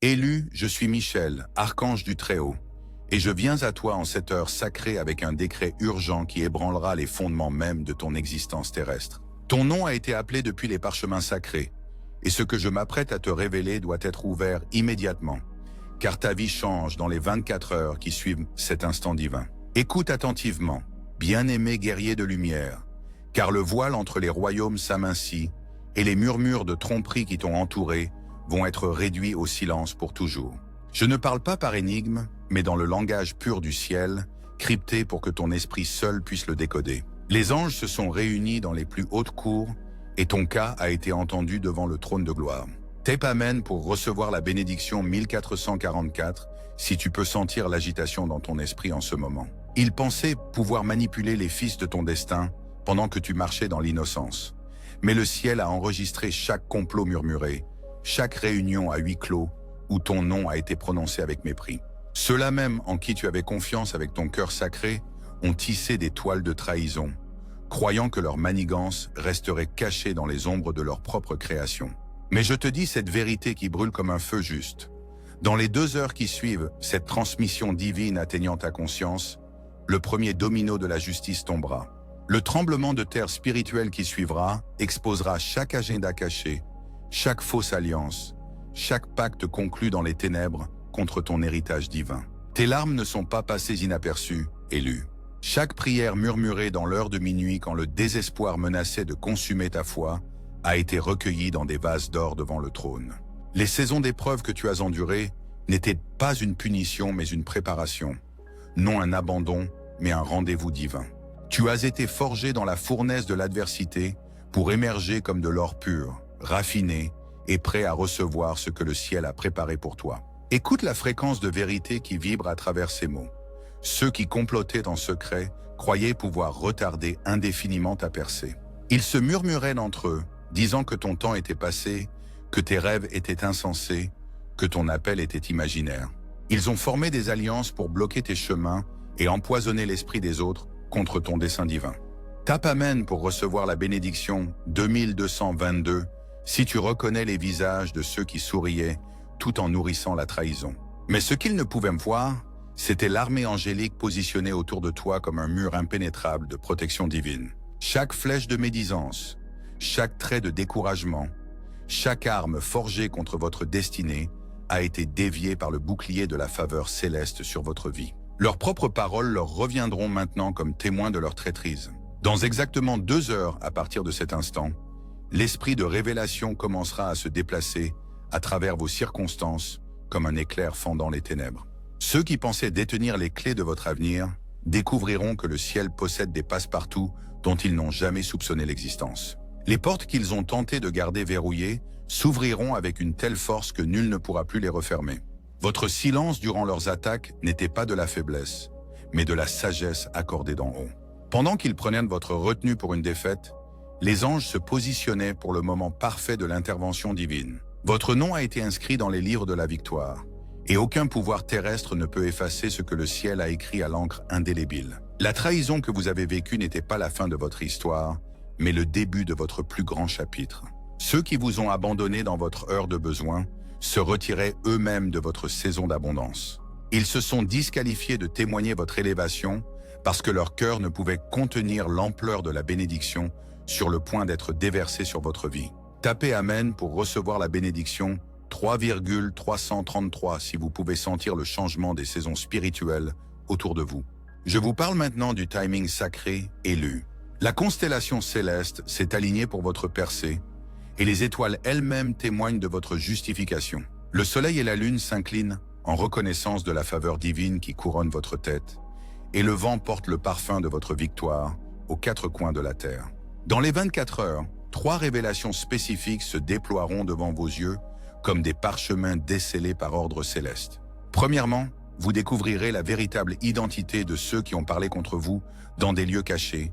Élu, je suis Michel, archange du Très-Haut, et je viens à toi en cette heure sacrée avec un décret urgent qui ébranlera les fondements même de ton existence terrestre. Ton nom a été appelé depuis les parchemins sacrés, et ce que je m'apprête à te révéler doit être ouvert immédiatement, car ta vie change dans les 24 heures qui suivent cet instant divin. Écoute attentivement, bien-aimé guerrier de lumière, car le voile entre les royaumes s'amincit, et les murmures de tromperie qui t'ont entouré vont être réduits au silence pour toujours. Je ne parle pas par énigme, mais dans le langage pur du ciel, crypté pour que ton esprit seul puisse le décoder. Les anges se sont réunis dans les plus hautes cours, et ton cas a été entendu devant le trône de gloire. Tape Amen pour recevoir la bénédiction 1444, si tu peux sentir l'agitation dans ton esprit en ce moment. Ils pensaient pouvoir manipuler les fils de ton destin pendant que tu marchais dans l'innocence. Mais le ciel a enregistré chaque complot murmuré, chaque réunion à huis clos où ton nom a été prononcé avec mépris. Ceux-là même en qui tu avais confiance avec ton cœur sacré ont tissé des toiles de trahison, croyant que leur manigance resterait cachée dans les ombres de leur propre création. Mais je te dis cette vérité qui brûle comme un feu juste. Dans les 2 heures qui suivent cette transmission divine atteignant ta conscience, le premier domino de la justice tombera. Le tremblement de terre spirituel qui suivra exposera chaque agenda caché, chaque fausse alliance, chaque pacte conclu dans les ténèbres contre ton héritage divin. Tes larmes ne sont pas passées inaperçues, élu. Chaque prière murmurée dans l'heure de minuit quand le désespoir menaçait de consumer ta foi a été recueillie dans des vases d'or devant le trône. Les saisons d'épreuves que tu as endurées n'étaient pas une punition mais une préparation, non un abandon mais un rendez-vous divin. Tu as été forgé dans la fournaise de l'adversité pour émerger comme de l'or pur, raffiné et prêt à recevoir ce que le ciel a préparé pour toi. Écoute la fréquence de vérité qui vibre à travers ces mots. Ceux qui complotaient en secret croyaient pouvoir retarder indéfiniment ta percée. Ils se murmuraient entre eux, disant que ton temps était passé, que tes rêves étaient insensés, que ton appel était imaginaire. Ils ont formé des alliances pour bloquer tes chemins et empoisonner l'esprit des autres contre ton dessein divin. Tape Amen pour recevoir la bénédiction 2222 si tu reconnais les visages de ceux qui souriaient tout en nourrissant la trahison. Mais ce qu'ils ne pouvaient me voir, c'était l'armée angélique positionnée autour de toi comme un mur impénétrable de protection divine. Chaque flèche de médisance, chaque trait de découragement, chaque arme forgée contre votre destinée a été déviée par le bouclier de la faveur céleste sur votre vie. Leurs propres paroles leur reviendront maintenant comme témoins de leur traîtrise. Dans exactement 2 heures à partir de cet instant, l'esprit de révélation commencera à se déplacer à travers vos circonstances comme un éclair fendant les ténèbres. Ceux qui pensaient détenir les clés de votre avenir découvriront que le ciel possède des passe-partout dont ils n'ont jamais soupçonné l'existence. Les portes qu'ils ont tenté de garder verrouillées s'ouvriront avec une telle force que nul ne pourra plus les refermer. Votre silence durant leurs attaques n'était pas de la faiblesse, mais de la sagesse accordée d'en haut. Pendant qu'ils prenaient votre retenue pour une défaite, les anges se positionnaient pour le moment parfait de l'intervention divine. Votre nom a été inscrit dans les livres de la victoire, et aucun pouvoir terrestre ne peut effacer ce que le ciel a écrit à l'encre indélébile. La trahison que vous avez vécue n'était pas la fin de votre histoire, mais le début de votre plus grand chapitre. Ceux qui vous ont abandonné dans votre heure de besoin se retiraient eux-mêmes de votre saison d'abondance. Ils se sont disqualifiés de témoigner votre élévation parce que leur cœur ne pouvait contenir l'ampleur de la bénédiction sur le point d'être déversée sur votre vie. Tapez Amen pour recevoir la bénédiction 3,333 si vous pouvez sentir le changement des saisons spirituelles autour de vous. Je vous parle maintenant du timing sacré élu. La constellation céleste s'est alignée pour votre percée et les étoiles elles-mêmes témoignent de votre justification. Le soleil et la lune s'inclinent en reconnaissance de la faveur divine qui couronne votre tête et le vent porte le parfum de votre victoire aux 4 coins de la terre. Dans les 24 heures, 3 révélations spécifiques se déploieront devant vos yeux comme des parchemins décellés par ordre céleste. Premièrement, vous découvrirez la véritable identité de ceux qui ont parlé contre vous dans des lieux cachés,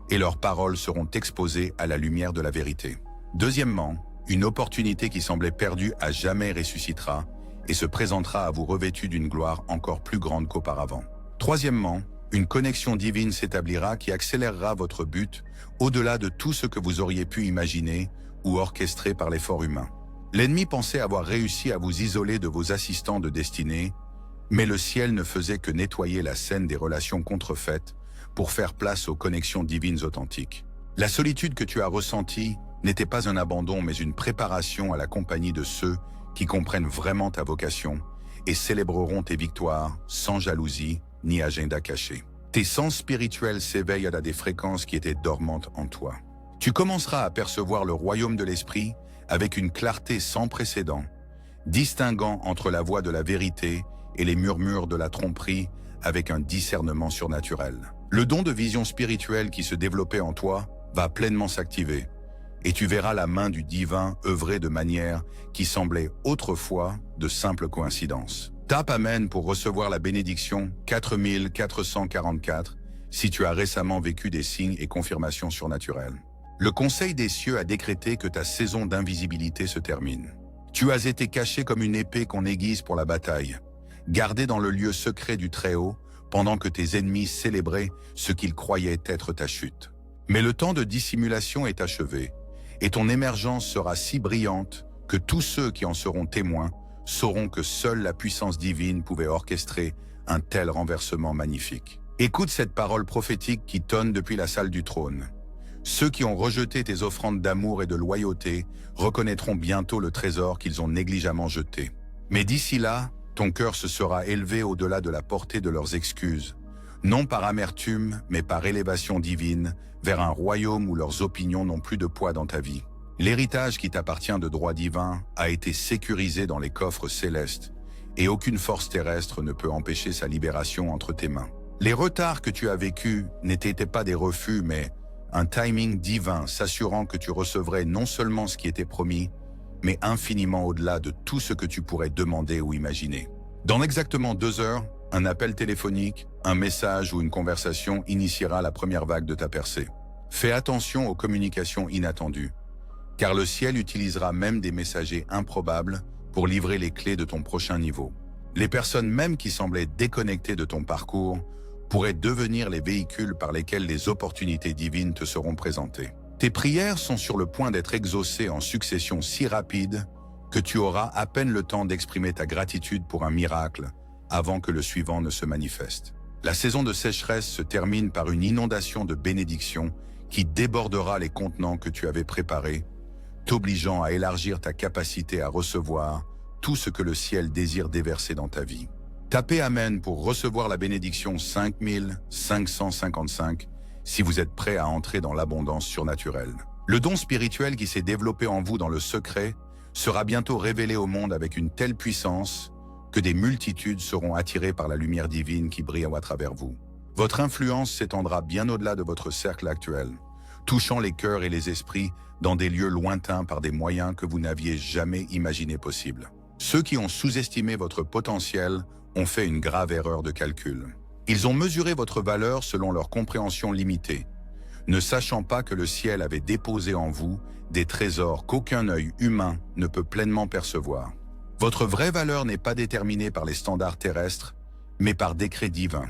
et leurs paroles seront exposées à la lumière de la vérité. Deuxièmement, une opportunité qui semblait perdue à jamais ressuscitera et se présentera à vous revêtue d'une gloire encore plus grande qu'auparavant. Troisièmement, une connexion divine s'établira qui accélérera votre but au-delà de tout ce que vous auriez pu imaginer ou orchestrer par l'effort humain. L'ennemi pensait avoir réussi à vous isoler de vos assistants de destinée, mais le ciel ne faisait que nettoyer la scène des relations contrefaites pour faire place aux connexions divines authentiques. La solitude que tu as ressentie n'était pas un abandon, mais une préparation à la compagnie de ceux qui comprennent vraiment ta vocation et célébreront tes victoires sans jalousie ni agenda caché. Tes sens spirituels s'éveillent à des fréquences qui étaient dormantes en toi. Tu commenceras à percevoir le royaume de l'esprit avec une clarté sans précédent, distinguant entre la voix de la vérité et les murmures de la tromperie avec un discernement surnaturel. Le don de vision spirituelle qui se développait en toi va pleinement s'activer, et tu verras la main du divin œuvrer de manière qui semblait autrefois de simples coïncidences. Tape Amen pour recevoir la bénédiction 4444 si tu as récemment vécu des signes et confirmations surnaturelles. Le Conseil des cieux a décrété que ta saison d'invisibilité se termine. Tu as été caché comme une épée qu'on aiguise pour la bataille, gardé dans le lieu secret du Très-Haut pendant que tes ennemis célébraient ce qu'ils croyaient être ta chute. Mais le temps de dissimulation est achevé, et ton émergence sera si brillante que tous ceux qui en seront témoins sauront que seule la puissance divine pouvait orchestrer un tel renversement magnifique. Écoute cette parole prophétique qui tonne depuis la salle du trône. Ceux qui ont rejeté tes offrandes d'amour et de loyauté reconnaîtront bientôt le trésor qu'ils ont négligemment jeté. Mais d'ici là, ton cœur se sera élevé au-delà de la portée de leurs excuses, non par amertume, mais par élévation divine, vers un royaume où leurs opinions n'ont plus de poids dans ta vie. L'héritage qui t'appartient de droit divin a été sécurisé dans les coffres célestes, et aucune force terrestre ne peut empêcher sa libération entre tes mains. Les retards que tu as vécus n'étaient pas des refus, mais un timing divin s'assurant que tu recevrais non seulement ce qui était promis, mais infiniment au-delà de tout ce que tu pourrais demander ou imaginer. Dans exactement 2 heures, un appel téléphonique, un message ou une conversation initiera la première vague de ta percée. Fais attention aux communications inattendues, car le ciel utilisera même des messagers improbables pour livrer les clés de ton prochain niveau. Les personnes même qui semblaient déconnectées de ton parcours pourraient devenir les véhicules par lesquels les opportunités divines te seront présentées. Tes prières sont sur le point d'être exaucées en succession si rapide que tu auras à peine le temps d'exprimer ta gratitude pour un miracle avant que le suivant ne se manifeste. La saison de sécheresse se termine par une inondation de bénédictions qui débordera les contenants que tu avais préparés, t'obligeant à élargir ta capacité à recevoir tout ce que le ciel désire déverser dans ta vie. Tapez Amen pour recevoir la bénédiction 5555 si vous êtes prêt à entrer dans l'abondance surnaturelle. Le don spirituel qui s'est développé en vous dans le secret sera bientôt révélé au monde avec une telle puissance que des multitudes seront attirées par la lumière divine qui brille à travers vous. Votre influence s'étendra bien au-delà de votre cercle actuel, touchant les cœurs et les esprits dans des lieux lointains par des moyens que vous n'aviez jamais imaginés possibles. Ceux qui ont sous-estimé votre potentiel ont fait une grave erreur de calcul. Ils ont mesuré votre valeur selon leur compréhension limitée, ne sachant pas que le ciel avait déposé en vous des trésors qu'aucun œil humain ne peut pleinement percevoir. Votre vraie valeur n'est pas déterminée par les standards terrestres, mais par décret divin.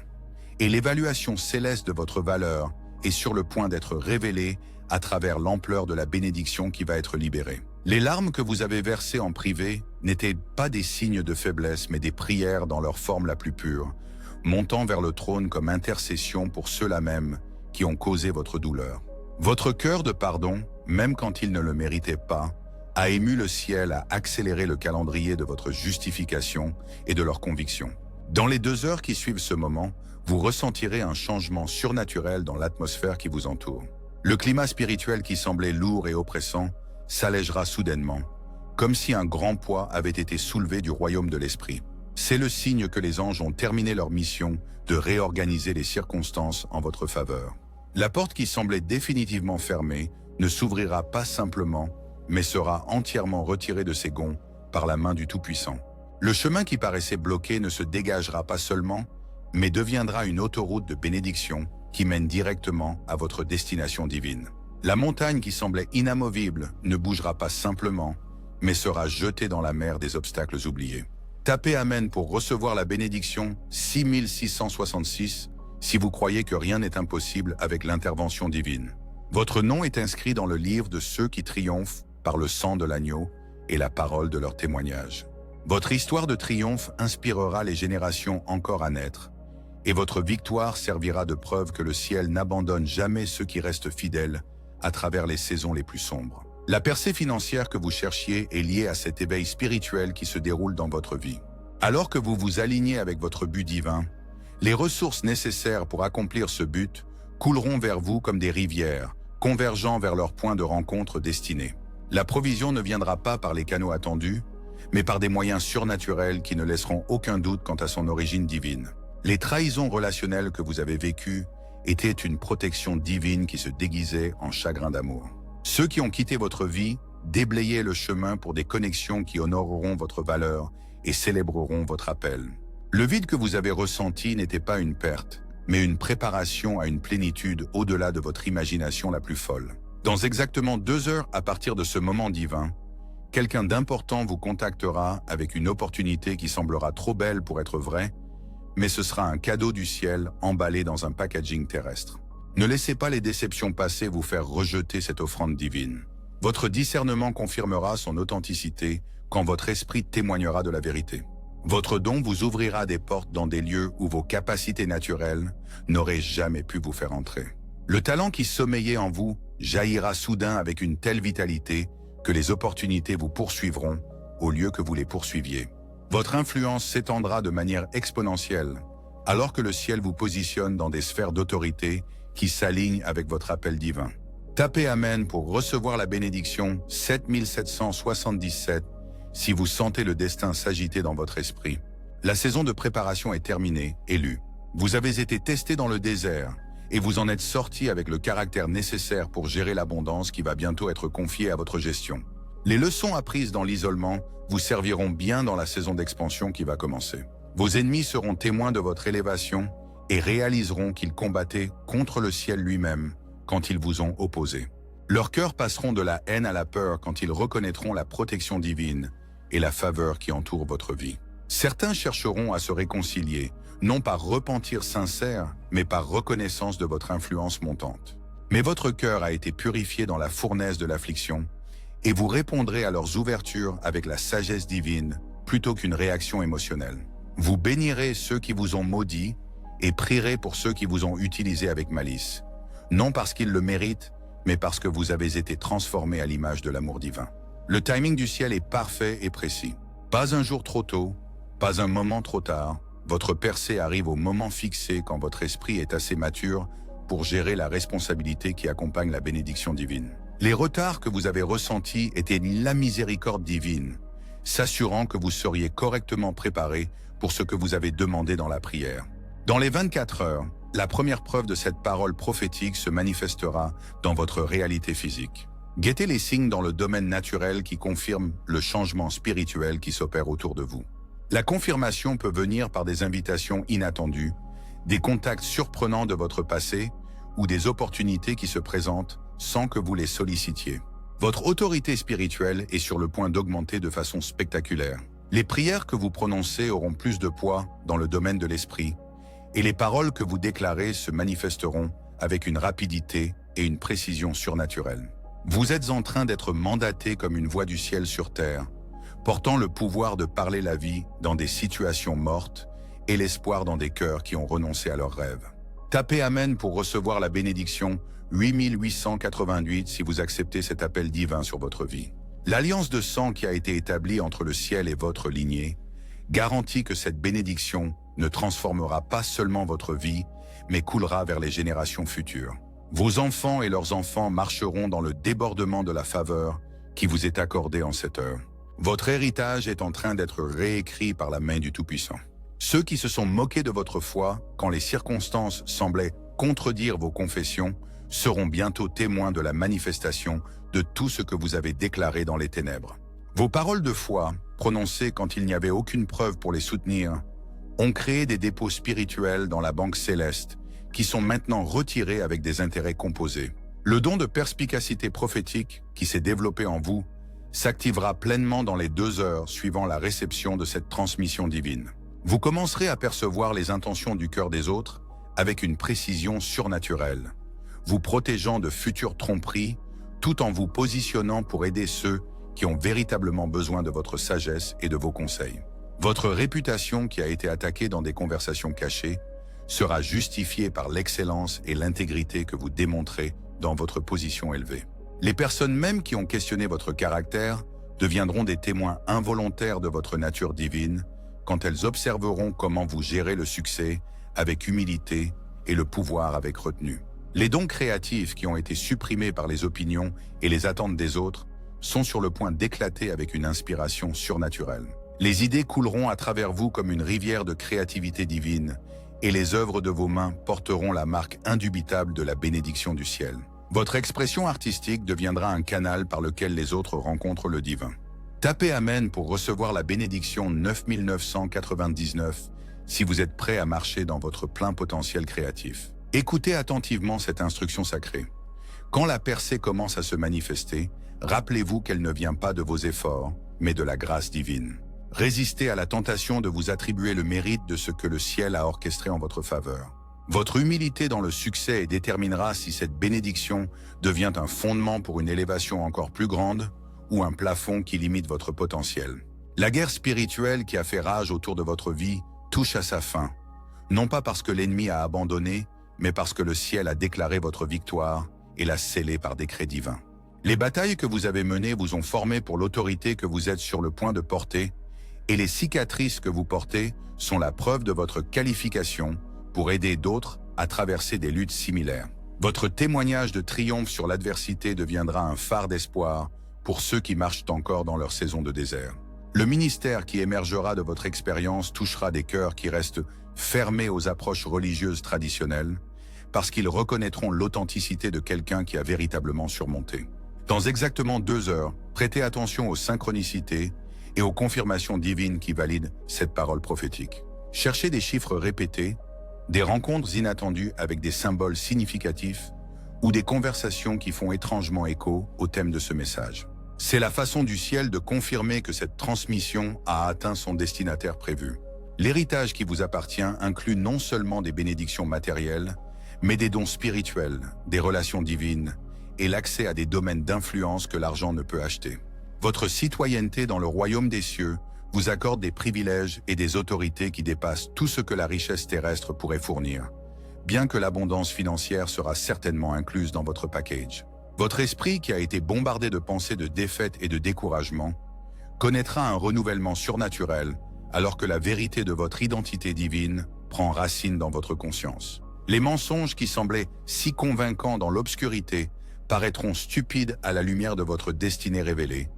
Et l'évaluation céleste de votre valeur est sur le point d'être révélée à travers l'ampleur de la bénédiction qui va être libérée. Les larmes que vous avez versées en privé n'étaient pas des signes de faiblesse, mais des prières dans leur forme la plus pure, montant vers le trône comme intercession pour ceux-là même qui ont causé votre douleur. Votre cœur de pardon, même quand il ne le méritait pas, a ému le ciel à accélérer le calendrier de votre justification et de leur conviction. Dans les 2 heures qui suivent ce moment, vous ressentirez un changement surnaturel dans l'atmosphère qui vous entoure. Le climat spirituel qui semblait lourd et oppressant s'allégera soudainement, comme si un grand poids avait été soulevé du royaume de l'esprit. C'est le signe que les anges ont terminé leur mission de réorganiser les circonstances en votre faveur. La porte qui semblait définitivement fermée ne s'ouvrira pas simplement, mais sera entièrement retirée de ses gonds par la main du Tout-Puissant. Le chemin qui paraissait bloqué ne se dégagera pas seulement, mais deviendra une autoroute de bénédiction qui mène directement à votre destination divine. La montagne qui semblait inamovible ne bougera pas simplement, mais sera jetée dans la mer des obstacles oubliés. Tapez Amen pour recevoir la bénédiction 6666 si vous croyez que rien n'est impossible avec l'intervention divine. Votre nom est inscrit dans le livre de ceux qui triomphent par le sang de l'agneau et la parole de leur témoignage. Votre histoire de triomphe inspirera les générations encore à naître, et votre victoire servira de preuve que le ciel n'abandonne jamais ceux qui restent fidèles à travers les saisons les plus sombres. La percée financière que vous cherchiez est liée à cet éveil spirituel qui se déroule dans votre vie. Alors que vous vous alignez avec votre but divin, les ressources nécessaires pour accomplir ce but couleront vers vous comme des rivières, convergeant vers leur point de rencontre destiné. La provision ne viendra pas par les canaux attendus, mais par des moyens surnaturels qui ne laisseront aucun doute quant à son origine divine. Les trahisons relationnelles que vous avez vécues étaient une protection divine qui se déguisait en chagrin d'amour. Ceux qui ont quitté votre vie déblayaient le chemin pour des connexions qui honoreront votre valeur et célébreront votre appel. Le vide que vous avez ressenti n'était pas une perte, mais une préparation à une plénitude au-delà de votre imagination la plus folle. Dans exactement 2 heures à partir de ce moment divin, quelqu'un d'important vous contactera avec une opportunité qui semblera trop belle pour être vraie, mais ce sera un cadeau du ciel emballé dans un packaging terrestre. Ne laissez pas les déceptions passées vous faire rejeter cette offrande divine. Votre discernement confirmera son authenticité quand votre esprit témoignera de la vérité. Votre don vous ouvrira des portes dans des lieux où vos capacités naturelles n'auraient jamais pu vous faire entrer. Le talent qui sommeillait en vous jaillira soudain avec une telle vitalité que les opportunités vous poursuivront au lieu que vous les poursuiviez. Votre influence s'étendra de manière exponentielle, alors que le ciel vous positionne dans des sphères d'autorité qui s'alignent avec votre appel divin. Tapez Amen pour recevoir la bénédiction 7777 si vous sentez le destin s'agiter dans votre esprit. La saison de préparation est terminée, élue. Vous avez été testé dans le désert et vous en êtes sorti avec le caractère nécessaire pour gérer l'abondance qui va bientôt être confiée à votre gestion. Les leçons apprises dans l'isolement vous serviront bien dans la saison d'expansion qui va commencer. Vos ennemis seront témoins de votre élévation et réaliseront qu'ils combattaient contre le ciel lui-même quand ils vous ont opposé. Leurs cœurs passeront de la haine à la peur quand ils reconnaîtront la protection divine et la faveur qui entoure votre vie. Certains chercheront à se réconcilier, non par repentir sincère, mais par reconnaissance de votre influence montante. Mais votre cœur a été purifié dans la fournaise de l'affliction, et vous répondrez à leurs ouvertures avec la sagesse divine plutôt qu'une réaction émotionnelle. Vous bénirez ceux qui vous ont maudits et prierez pour ceux qui vous ont utilisés avec malice, non parce qu'ils le méritent, mais parce que vous avez été transformés à l'image de l'amour divin. Le timing du ciel est parfait et précis. Pas un jour trop tôt, pas un moment trop tard, votre percée arrive au moment fixé quand votre esprit est assez mature pour gérer la responsabilité qui accompagne la bénédiction divine. Les retards que vous avez ressentis étaient la miséricorde divine, s'assurant que vous seriez correctement préparé pour ce que vous avez demandé dans la prière. Dans les 24 heures, la première preuve de cette parole prophétique se manifestera dans votre réalité physique. Guettez les signes dans le domaine naturel qui confirment le changement spirituel qui s'opère autour de vous. La confirmation peut venir par des invitations inattendues, des contacts surprenants de votre passé ou des opportunités qui se présentent sans que vous les sollicitiez. Votre autorité spirituelle est sur le point d'augmenter de façon spectaculaire. Les prières que vous prononcez auront plus de poids dans le domaine de l'esprit, et les paroles que vous déclarez se manifesteront avec une rapidité et une précision surnaturelles. Vous êtes en train d'être mandaté comme une voix du ciel sur terre, portant le pouvoir de parler la vie dans des situations mortes et l'espoir dans des cœurs qui ont renoncé à leurs rêves. Tapez Amen pour recevoir la bénédiction 8888 si vous acceptez cet appel divin sur votre vie. L'alliance de sang qui a été établie entre le ciel et votre lignée garantit que cette bénédiction ne transformera pas seulement votre vie, mais coulera vers les générations futures. Vos enfants et leurs enfants marcheront dans le débordement de la faveur qui vous est accordée en cette heure. Votre héritage est en train d'être réécrit par la main du Tout-Puissant. Ceux qui se sont moqués de votre foi quand les circonstances semblaient contredire vos confessions seront bientôt témoins de la manifestation de tout ce que vous avez déclaré dans les ténèbres. Vos paroles de foi, prononcées quand il n'y avait aucune preuve pour les soutenir, ont créé des dépôts spirituels dans la banque céleste qui sont maintenant retirés avec des intérêts composés. Le don de perspicacité prophétique qui s'est développé en vous s'activera pleinement dans les 2 heures suivant la réception de cette transmission divine. Vous commencerez à percevoir les intentions du cœur des autres avec une précision surnaturelle, vous protégeant de futures tromperies tout en vous positionnant pour aider ceux qui ont véritablement besoin de votre sagesse et de vos conseils. Votre réputation qui a été attaquée dans des conversations cachées sera justifiée par l'excellence et l'intégrité que vous démontrez dans votre position élevée. Les personnes même qui ont questionné votre caractère deviendront des témoins involontaires de votre nature divine quand elles observeront comment vous gérez le succès avec humilité et le pouvoir avec retenue. Les dons créatifs qui ont été supprimés par les opinions et les attentes des autres sont sur le point d'éclater avec une inspiration surnaturelle. Les idées couleront à travers vous comme une rivière de créativité divine et les œuvres de vos mains porteront la marque indubitable de la bénédiction du ciel. Votre expression artistique deviendra un canal par lequel les autres rencontrent le divin. Tapez Amen pour recevoir la bénédiction 9999 si vous êtes prêt à marcher dans votre plein potentiel créatif. Écoutez attentivement cette instruction sacrée. Quand la percée commence à se manifester, rappelez-vous qu'elle ne vient pas de vos efforts, mais de la grâce divine. Résistez à la tentation de vous attribuer le mérite de ce que le ciel a orchestré en votre faveur. Votre humilité dans le succès déterminera si cette bénédiction devient un fondement pour une élévation encore plus grande ou un plafond qui limite votre potentiel. La guerre spirituelle qui a fait rage autour de votre vie touche à sa fin, non pas parce que l'ennemi a abandonné, mais parce que le ciel a déclaré votre victoire et l'a scellée par décret divin. Les batailles que vous avez menées vous ont formé pour l'autorité que vous êtes sur le point de porter, et les cicatrices que vous portez sont la preuve de votre qualification pour aider d'autres à traverser des luttes similaires. Votre témoignage de triomphe sur l'adversité deviendra un phare d'espoir pour ceux qui marchent encore dans leur saison de désert. Le ministère qui émergera de votre expérience touchera des cœurs qui restent fermés aux approches religieuses traditionnelles, parce qu'ils reconnaîtront l'authenticité de quelqu'un qui a véritablement surmonté. Dans exactement 2 heures, prêtez attention aux synchronicités et aux confirmations divines qui valident cette parole prophétique. Cherchez des chiffres répétés, des rencontres inattendues avec des symboles significatifs ou des conversations qui font étrangement écho au thème de ce message. C'est la façon du ciel de confirmer que cette transmission a atteint son destinataire prévu. L'héritage qui vous appartient inclut non seulement des bénédictions matérielles, mais des dons spirituels, des relations divines et l'accès à des domaines d'influence que l'argent ne peut acheter. Votre citoyenneté dans le royaume des cieux vous accorde des privilèges et des autorités qui dépassent tout ce que la richesse terrestre pourrait fournir, bien que l'abondance financière sera certainement incluse dans votre package. Votre esprit, qui a été bombardé de pensées de défaite et de découragement, connaîtra un renouvellement surnaturel alors que la vérité de votre identité divine prend racine dans votre conscience. Les mensonges qui semblaient si convaincants dans l'obscurité paraîtront stupides à la lumière de votre destinée révélée,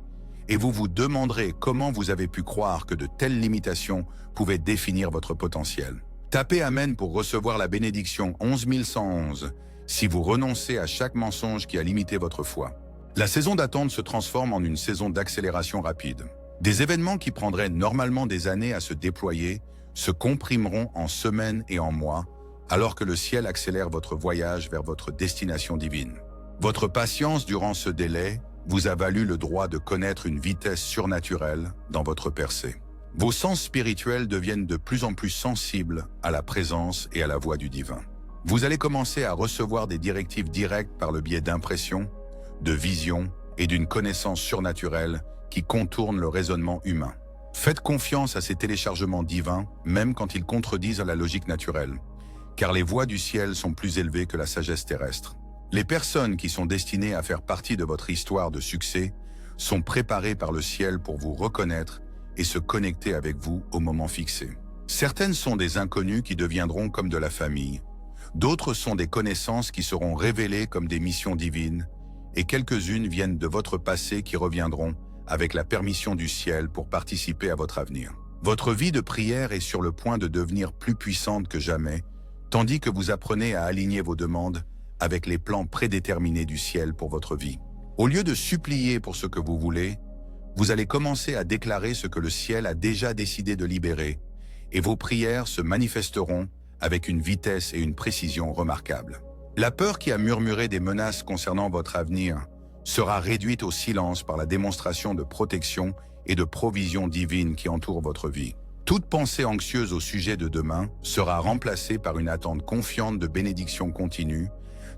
et vous vous demanderez comment vous avez pu croire que de telles limitations pouvaient définir votre potentiel. Tapez Amen pour recevoir la bénédiction 11111 si vous renoncez à chaque mensonge qui a limité votre foi. La saison d'attente se transforme en une saison d'accélération rapide. Des événements qui prendraient normalement des années à se déployer se comprimeront en semaines et en mois, alors que le ciel accélère votre voyage vers votre destination divine. Votre patience durant ce délai vous a valu le droit de connaître une vitesse surnaturelle dans votre percée. Vos sens spirituels deviennent de plus en plus sensibles à la présence et à la voix du divin. Vous allez commencer à recevoir des directives directes par le biais d'impressions, de visions et d'une connaissance surnaturelle qui contourne le raisonnement humain. Faites confiance à ces téléchargements divins, même quand ils contredisent la logique naturelle, car les voies du ciel sont plus élevées que la sagesse terrestre. Les personnes qui sont destinées à faire partie de votre histoire de succès sont préparées par le ciel pour vous reconnaître et se connecter avec vous au moment fixé. Certaines sont des inconnus qui deviendront comme de la famille, d'autres sont des connaissances qui seront révélées comme des missions divines, et quelques-unes viennent de votre passé qui reviendront avec la permission du ciel pour participer à votre avenir. Votre vie de prière est sur le point de devenir plus puissante que jamais, tandis que vous apprenez à aligner vos demandes avec les plans prédéterminés du ciel pour votre vie. Au lieu de supplier pour ce que vous voulez, vous allez commencer à déclarer ce que le ciel a déjà décidé de libérer, et vos prières se manifesteront avec une vitesse et une précision remarquables. La peur qui a murmuré des menaces concernant votre avenir sera réduite au silence par la démonstration de protection et de provision divine qui entoure votre vie. Toute pensée anxieuse au sujet de demain sera remplacée par une attente confiante de bénédiction continue,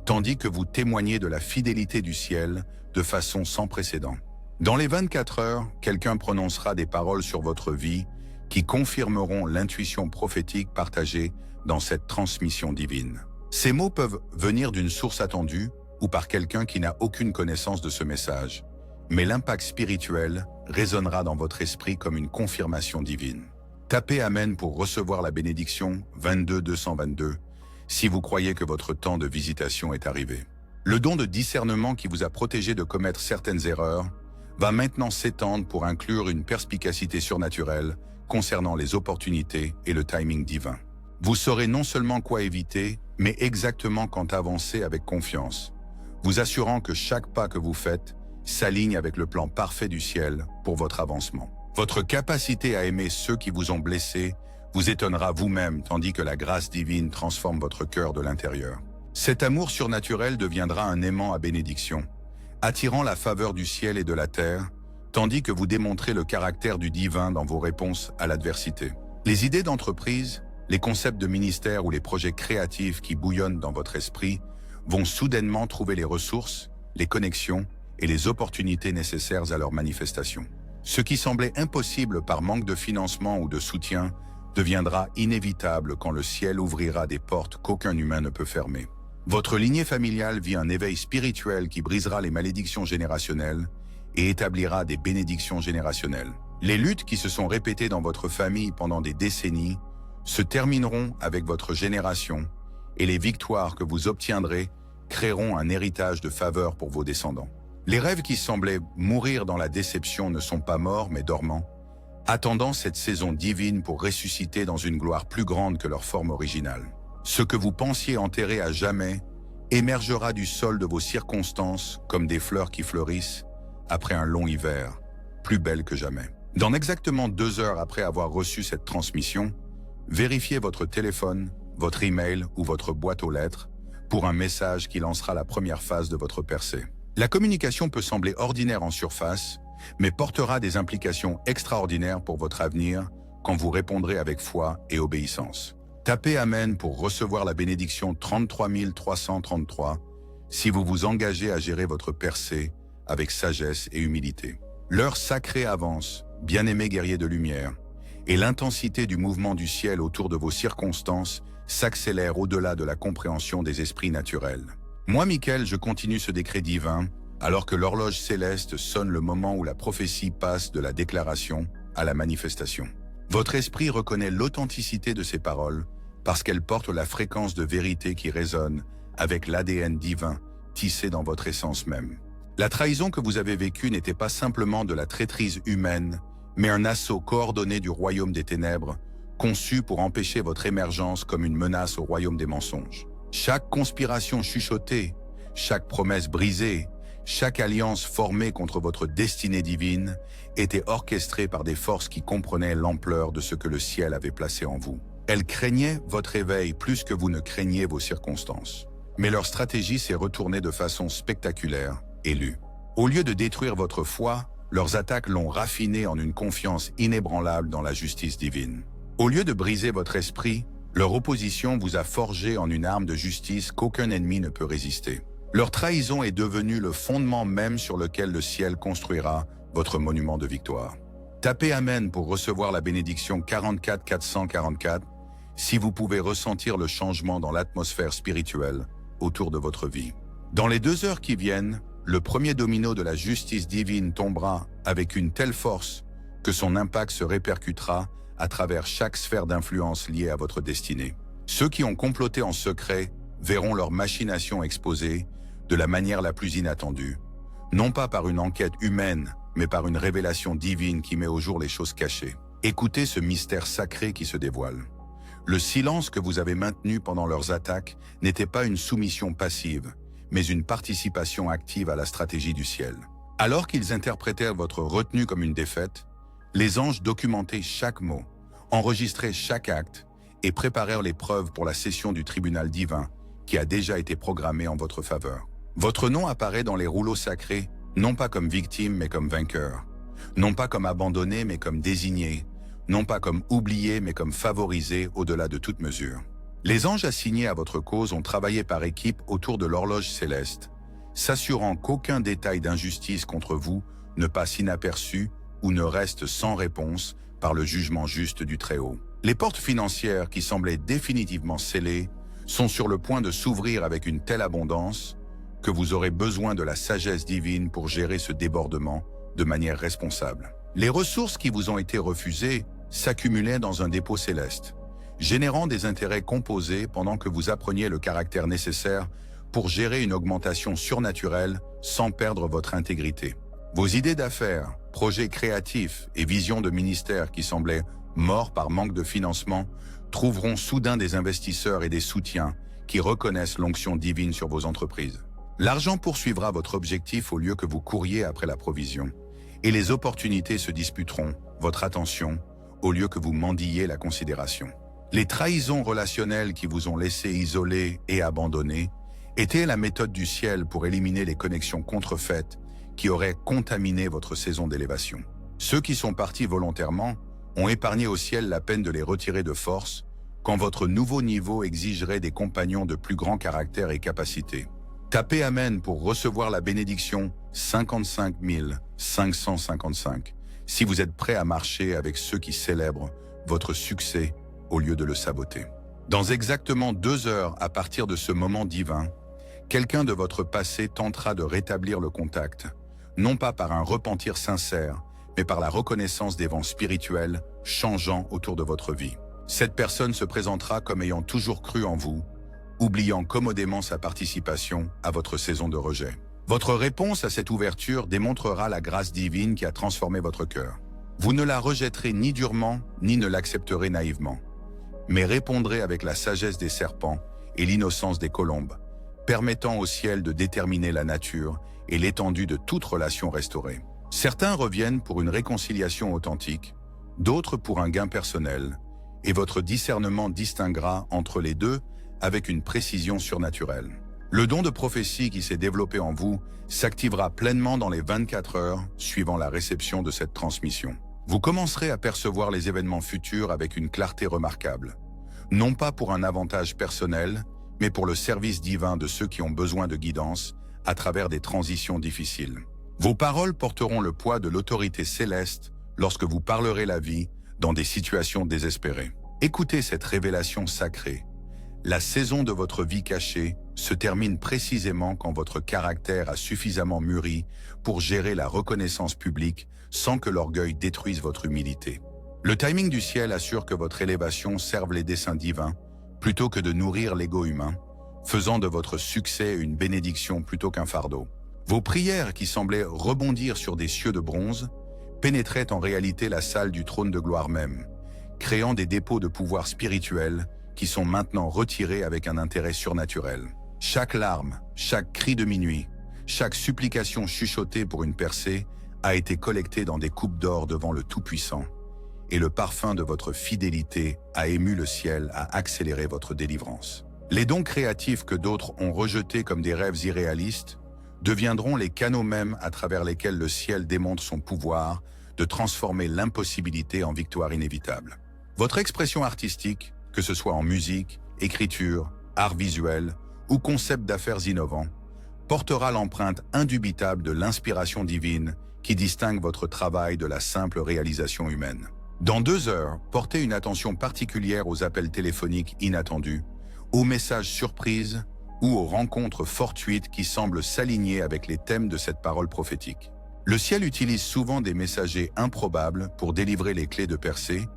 tandis que vous témoignez de la fidélité du ciel de façon sans précédent. Dans les 24 heures, quelqu'un prononcera des paroles sur votre vie qui confirmeront l'intuition prophétique partagée dans cette transmission divine. Ces mots peuvent venir d'une source attendue ou par quelqu'un qui n'a aucune connaissance de ce message, mais l'impact spirituel résonnera dans votre esprit comme une confirmation divine. Tapez Amen pour recevoir la bénédiction 22-222 si vous croyez que votre temps de visitation est arrivé. Le don de discernement qui vous a protégé de commettre certaines erreurs va maintenant s'étendre pour inclure une perspicacité surnaturelle concernant les opportunités et le timing divin. Vous saurez non seulement quoi éviter, mais exactement quand avancer avec confiance, vous assurant que chaque pas que vous faites s'aligne avec le plan parfait du ciel pour votre avancement. Votre capacité à aimer ceux qui vous ont blessé vous étonnera vous-même tandis que la grâce divine transforme votre cœur de l'intérieur. Cet amour surnaturel deviendra un aimant à bénédiction, attirant la faveur du ciel et de la terre, tandis que vous démontrez le caractère du divin dans vos réponses à l'adversité. Les idées d'entreprise, les concepts de ministère ou les projets créatifs qui bouillonnent dans votre esprit vont soudainement trouver les ressources, les connexions et les opportunités nécessaires à leur manifestation. Ce qui semblait impossible par manque de financement ou de soutien deviendra inévitable quand le ciel ouvrira des portes qu'aucun humain ne peut fermer. Votre lignée familiale vit un éveil spirituel qui brisera les malédictions générationnelles et établira des bénédictions générationnelles. Les luttes qui se sont répétées dans votre famille pendant des décennies se termineront avec votre génération et les victoires que vous obtiendrez créeront un héritage de faveur pour vos descendants. Les rêves qui semblaient mourir dans la déception ne sont pas morts mais dormants, attendant cette saison divine pour ressusciter dans une gloire plus grande que leur forme originale. Ce que vous pensiez enterré à jamais émergera du sol de vos circonstances comme des fleurs qui fleurissent après un long hiver, plus belles que jamais. Dans exactement 2 heures après avoir reçu cette transmission, vérifiez votre téléphone, votre email ou votre boîte aux lettres pour un message qui lancera la première phase de votre percée. La communication peut sembler ordinaire en surface, mais portera des implications extraordinaires pour votre avenir quand vous répondrez avec foi et obéissance. Tapez Amen pour recevoir la bénédiction 33 333 si vous vous engagez à gérer votre percée avec sagesse et humilité. L'heure sacrée avance, bien-aimés guerriers de lumière, et l'intensité du mouvement du ciel autour de vos circonstances s'accélère au-delà de la compréhension des esprits naturels. Moi, Michael, je continue ce décret divin, alors que l'horloge céleste sonne le moment où la prophétie passe de la déclaration à la manifestation. Votre esprit reconnaît l'authenticité de ces paroles, parce qu'elles portent la fréquence de vérité qui résonne avec l'ADN divin tissé dans votre essence même. La trahison que vous avez vécue n'était pas simplement de la traîtrise humaine, mais un assaut coordonné du royaume des ténèbres, conçu pour empêcher votre émergence comme une menace au royaume des mensonges. Chaque conspiration chuchotée, chaque promesse brisée, chaque alliance formée contre votre destinée divine était orchestrée par des forces qui comprenaient l'ampleur de ce que le ciel avait placé en vous. Elles craignaient votre éveil plus que vous ne craigniez vos circonstances. Mais leur stratégie s'est retournée de façon spectaculaire et lue. Au lieu de détruire votre foi, leurs attaques l'ont raffinée en une confiance inébranlable dans la justice divine. Au lieu de briser votre esprit, leur opposition vous a forgé en une arme de justice qu'aucun ennemi ne peut résister. Leur trahison est devenue le fondement même sur lequel le ciel construira votre monument de victoire. Tapez Amen pour recevoir la bénédiction 44 444 si vous pouvez ressentir le changement dans l'atmosphère spirituelle autour de votre vie. Dans les 2 heures qui viennent, le premier domino de la justice divine tombera avec une telle force que son impact se répercutera à travers chaque sphère d'influence liée à votre destinée. Ceux qui ont comploté en secret verront leur machination exposée de la manière la plus inattendue, non pas par une enquête humaine, mais par une révélation divine qui met au jour les choses cachées. Écoutez ce mystère sacré qui se dévoile. Le silence que vous avez maintenu pendant leurs attaques n'était pas une soumission passive, mais une participation active à la stratégie du ciel. Alors qu'ils interprétèrent votre retenue comme une défaite, les anges documentaient chaque mot, enregistraient chaque acte et préparèrent les preuves pour la session du tribunal divin qui a déjà été programmée en votre faveur. Votre nom apparaît dans les rouleaux sacrés, non pas comme victime mais comme vainqueur, non pas comme abandonné mais comme désigné, non pas comme oublié mais comme favorisé au-delà de toute mesure. Les anges assignés à votre cause ont travaillé par équipe autour de l'horloge céleste, s'assurant qu'aucun détail d'injustice contre vous ne passe inaperçu ou ne reste sans réponse par le jugement juste du Très-Haut. Les portes financières qui semblaient définitivement scellées sont sur le point de s'ouvrir avec une telle abondance que vous aurez besoin de la sagesse divine pour gérer ce débordement de manière responsable. Les ressources qui vous ont été refusées s'accumulaient dans un dépôt céleste, générant des intérêts composés pendant que vous appreniez le caractère nécessaire pour gérer une augmentation surnaturelle sans perdre votre intégrité. Vos idées d'affaires, projets créatifs et visions de ministère qui semblaient morts par manque de financement trouveront soudain des investisseurs et des soutiens qui reconnaissent l'onction divine sur vos entreprises. L'argent poursuivra votre objectif au lieu que vous couriez après la provision, et les opportunités se disputeront votre attention au lieu que vous mendiez la considération. Les trahisons relationnelles qui vous ont laissé isolés et abandonnés étaient la méthode du ciel pour éliminer les connexions contrefaites qui auraient contaminé votre saison d'élévation. Ceux qui sont partis volontairement ont épargné au ciel la peine de les retirer de force quand votre nouveau niveau exigerait des compagnons de plus grand caractère et capacité. Tapez Amen pour recevoir la bénédiction 55 555 si vous êtes prêt à marcher avec ceux qui célèbrent votre succès au lieu de le saboter. Dans exactement 2 heures à partir de ce moment divin, quelqu'un de votre passé tentera de rétablir le contact, non pas par un repentir sincère, mais par la reconnaissance des vents spirituels changeant autour de votre vie. Cette personne se présentera comme ayant toujours cru en vous, oubliant commodément sa participation à votre saison de rejet. Votre réponse à cette ouverture démontrera la grâce divine qui a transformé votre cœur. Vous ne la rejetterez ni durement, ni ne l'accepterez naïvement, mais répondrez avec la sagesse des serpents et l'innocence des colombes, permettant au ciel de déterminer la nature et l'étendue de toute relation restaurée. Certains reviennent pour une réconciliation authentique, d'autres pour un gain personnel, et votre discernement distinguera entre les deux avec une précision surnaturelle. Le don de prophétie qui s'est développé en vous s'activera pleinement dans les 24 heures suivant la réception de cette transmission. Vous commencerez à percevoir les événements futurs avec une clarté remarquable, non pas pour un avantage personnel, mais pour le service divin de ceux qui ont besoin de guidance à travers des transitions difficiles. Vos paroles porteront le poids de l'autorité céleste lorsque vous parlerez la vie dans des situations désespérées. Écoutez cette révélation sacrée. La saison de votre vie cachée se termine précisément quand votre caractère a suffisamment mûri pour gérer la reconnaissance publique sans que l'orgueil détruise votre humilité. Le timing du ciel assure que votre élévation serve les desseins divins plutôt que de nourrir l'ego humain, faisant de votre succès une bénédiction plutôt qu'un fardeau. Vos prières qui semblaient rebondir sur des cieux de bronze pénétraient en réalité la salle du trône de gloire même, créant des dépôts de pouvoir spirituel qui sont maintenant retirés avec un intérêt surnaturel. Chaque larme, chaque cri de minuit, chaque supplication chuchotée pour une percée a été collectée dans des coupes d'or devant le Tout-Puissant, et le parfum de votre fidélité a ému le ciel à accélérer votre délivrance. Les dons créatifs que d'autres ont rejetés comme des rêves irréalistes deviendront les canaux mêmes à travers lesquels le ciel démontre son pouvoir de transformer l'impossibilité en victoire inévitable. Votre expression artistique, que ce soit en musique, écriture, art visuel ou concept d'affaires innovants, portera l'empreinte indubitable de l'inspiration divine qui distingue votre travail de la simple réalisation humaine. Dans 2 heures, portez une attention particulière aux appels téléphoniques inattendus, aux messages surprises ou aux rencontres fortuites qui semblent s'aligner avec les thèmes de cette parole prophétique. Le ciel utilise souvent des messagers improbables pour délivrer les clés de percée,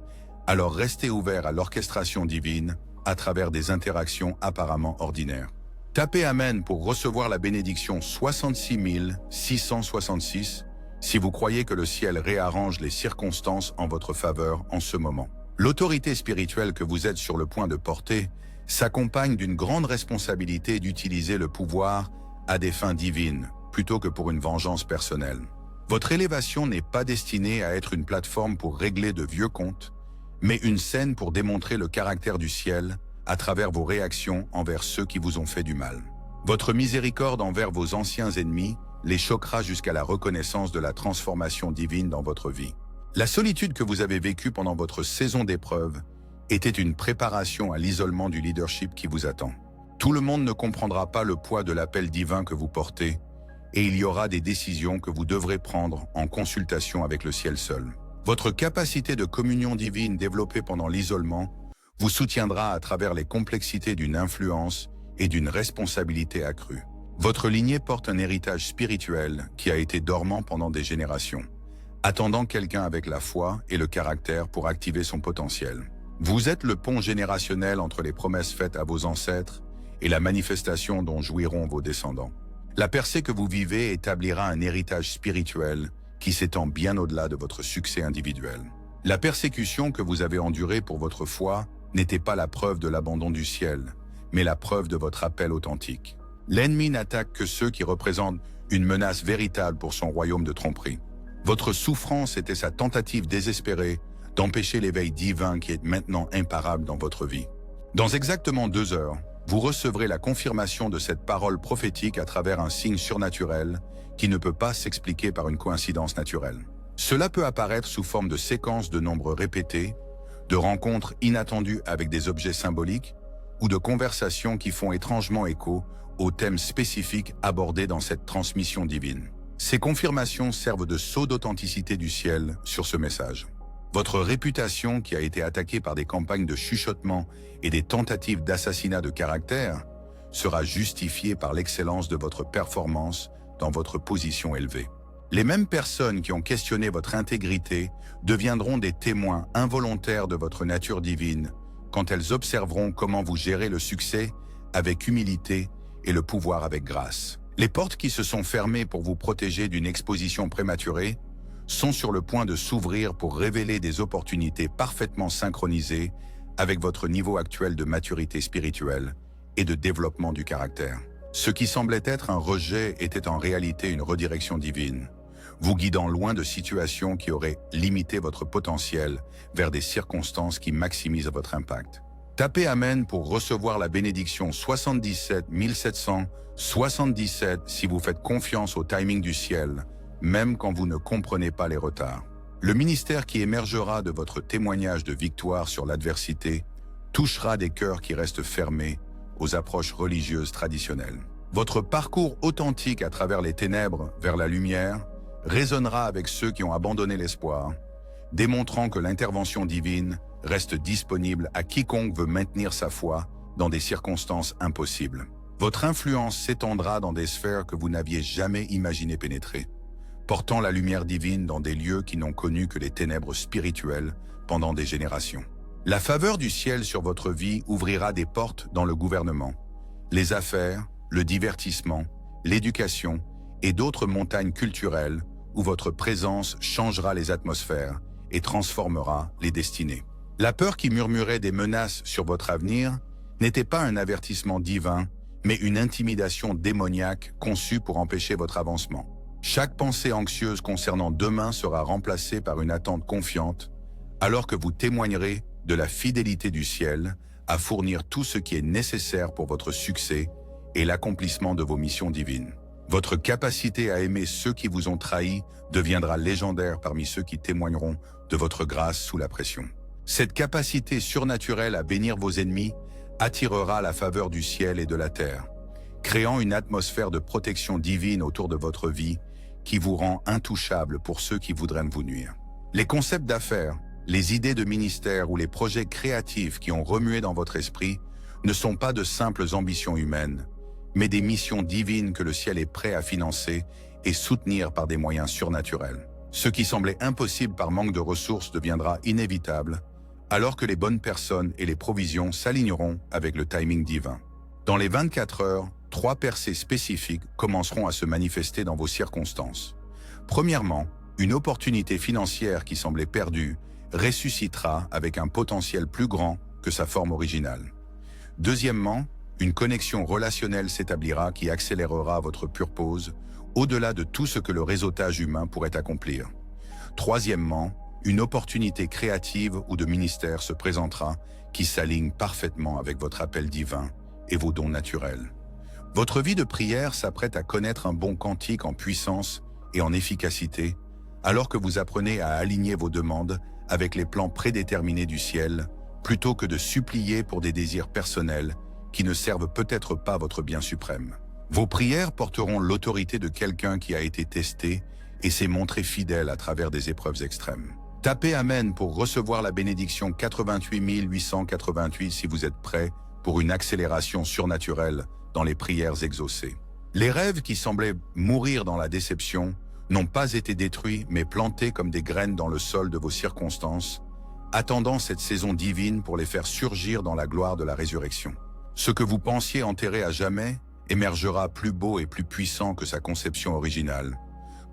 alors restez ouvert à l'orchestration divine à travers des interactions apparemment ordinaires. Tapez Amen pour recevoir la bénédiction 66 666 si vous croyez que le ciel réarrange les circonstances en votre faveur en ce moment. L'autorité spirituelle que vous êtes sur le point de porter s'accompagne d'une grande responsabilité d'utiliser le pouvoir à des fins divines, plutôt que pour une vengeance personnelle. Votre élévation n'est pas destinée à être une plateforme pour régler de vieux comptes, mais une scène pour démontrer le caractère du ciel à travers vos réactions envers ceux qui vous ont fait du mal. Votre miséricorde envers vos anciens ennemis les choquera jusqu'à la reconnaissance de la transformation divine dans votre vie. La solitude que vous avez vécue pendant votre saison d'épreuve était une préparation à l'isolement du leadership qui vous attend. Tout le monde ne comprendra pas le poids de l'appel divin que vous portez, et il y aura des décisions que vous devrez prendre en consultation avec le ciel seul. Votre capacité de communion divine développée pendant l'isolement vous soutiendra à travers les complexités d'une influence et d'une responsabilité accrue. Votre lignée porte un héritage spirituel qui a été dormant pendant des générations, attendant quelqu'un avec la foi et le caractère pour activer son potentiel. Vous êtes le pont générationnel entre les promesses faites à vos ancêtres et la manifestation dont jouiront vos descendants. La percée que vous vivez établira un héritage spirituel qui s'étend bien au-delà de votre succès individuel. La persécution que vous avez endurée pour votre foi n'était pas la preuve de l'abandon du ciel, mais la preuve de votre appel authentique. L'ennemi n'attaque que ceux qui représentent une menace véritable pour son royaume de tromperie. Votre souffrance était sa tentative désespérée d'empêcher l'éveil divin qui est maintenant imparable dans votre vie. Dans exactement 2 heures, vous recevrez la confirmation de cette parole prophétique à travers un signe surnaturel qui ne peut pas s'expliquer par une coïncidence naturelle. Cela peut apparaître sous forme de séquences de nombres répétés, de rencontres inattendues avec des objets symboliques ou de conversations qui font étrangement écho aux thèmes spécifiques abordés dans cette transmission divine. Ces confirmations servent de sceau d'authenticité du ciel sur ce message. Votre réputation, qui a été attaquée par des campagnes de chuchotement et des tentatives d'assassinat de caractère, sera justifiée par l'excellence de votre performance dans votre position élevée. Les mêmes personnes qui ont questionné votre intégrité deviendront des témoins involontaires de votre nature divine quand elles observeront comment vous gérez le succès avec humilité et le pouvoir avec grâce. Les portes qui se sont fermées pour vous protéger d'une exposition prématurée sont sur le point de s'ouvrir pour révéler des opportunités parfaitement synchronisées avec votre niveau actuel de maturité spirituelle et de développement du caractère. Ce qui semblait être un rejet était en réalité une redirection divine, vous guidant loin de situations qui auraient limité votre potentiel vers des circonstances qui maximisent votre impact. Tapez Amen pour recevoir la bénédiction 77 777 si vous faites confiance au timing du ciel, même quand vous ne comprenez pas les retards. Le ministère qui émergera de votre témoignage de victoire sur l'adversité touchera des cœurs qui restent fermés aux approches religieuses traditionnelles. Votre parcours authentique à travers les ténèbres vers la lumière résonnera avec ceux qui ont abandonné l'espoir, démontrant que l'intervention divine reste disponible à quiconque veut maintenir sa foi dans des circonstances impossibles. Votre influence s'étendra dans des sphères que vous n'aviez jamais imaginé pénétrer, portant la lumière divine dans des lieux qui n'ont connu que les ténèbres spirituelles pendant des générations. La faveur du ciel sur votre vie ouvrira des portes dans le gouvernement, les affaires, le divertissement, l'éducation et d'autres montagnes culturelles où votre présence changera les atmosphères et transformera les destinées. La peur qui murmurait des menaces sur votre avenir n'était pas un avertissement divin, mais une intimidation démoniaque conçue pour empêcher votre avancement. Chaque pensée anxieuse concernant demain sera remplacée par une attente confiante, alors que vous témoignerez de la fidélité du ciel à fournir tout ce qui est nécessaire pour votre succès et l'accomplissement de vos missions divines. Votre capacité à aimer ceux qui vous ont trahi deviendra légendaire parmi ceux qui témoigneront de votre grâce sous la pression. Cette capacité surnaturelle à bénir vos ennemis attirera la faveur du ciel et de la terre, créant une atmosphère de protection divine autour de votre vie qui vous rend intouchable pour ceux qui voudraient vous nuire. Les concepts d'affaires, les idées de ministère ou les projets créatifs qui ont remué dans votre esprit ne sont pas de simples ambitions humaines, mais des missions divines que le ciel est prêt à financer et soutenir par des moyens surnaturels. Ce qui semblait impossible par manque de ressources deviendra inévitable, alors que les bonnes personnes et les provisions s'aligneront avec le timing divin. Dans les 24 heures, 3 percées spécifiques commenceront à se manifester dans vos circonstances. Premièrement, une opportunité financière qui semblait perdue ressuscitera avec un potentiel plus grand que sa forme originale. Deuxièmement, une connexion relationnelle s'établira qui accélérera votre purpose au-delà de tout ce que le réseautage humain pourrait accomplir. Troisièmement, une opportunité créative ou de ministère se présentera qui s'aligne parfaitement avec votre appel divin et vos dons naturels. Votre vie de prière s'apprête à connaître un bond quantique en puissance et en efficacité, alors que vous apprenez à aligner vos demandes avec les plans prédéterminés du ciel, plutôt que de supplier pour des désirs personnels qui ne servent peut-être pas votre bien suprême. Vos prières porteront l'autorité de quelqu'un qui a été testé et s'est montré fidèle à travers des épreuves extrêmes. Tapez Amen pour recevoir la bénédiction 88 888 si vous êtes prêt pour une accélération surnaturelle dans les prières exaucées. Les rêves qui semblaient mourir dans la déception n'ont pas été détruits mais plantés comme des graines dans le sol de vos circonstances, attendant cette saison divine pour les faire surgir dans la gloire de la résurrection. Ce que vous pensiez enterré à jamais émergera plus beau et plus puissant que sa conception originale,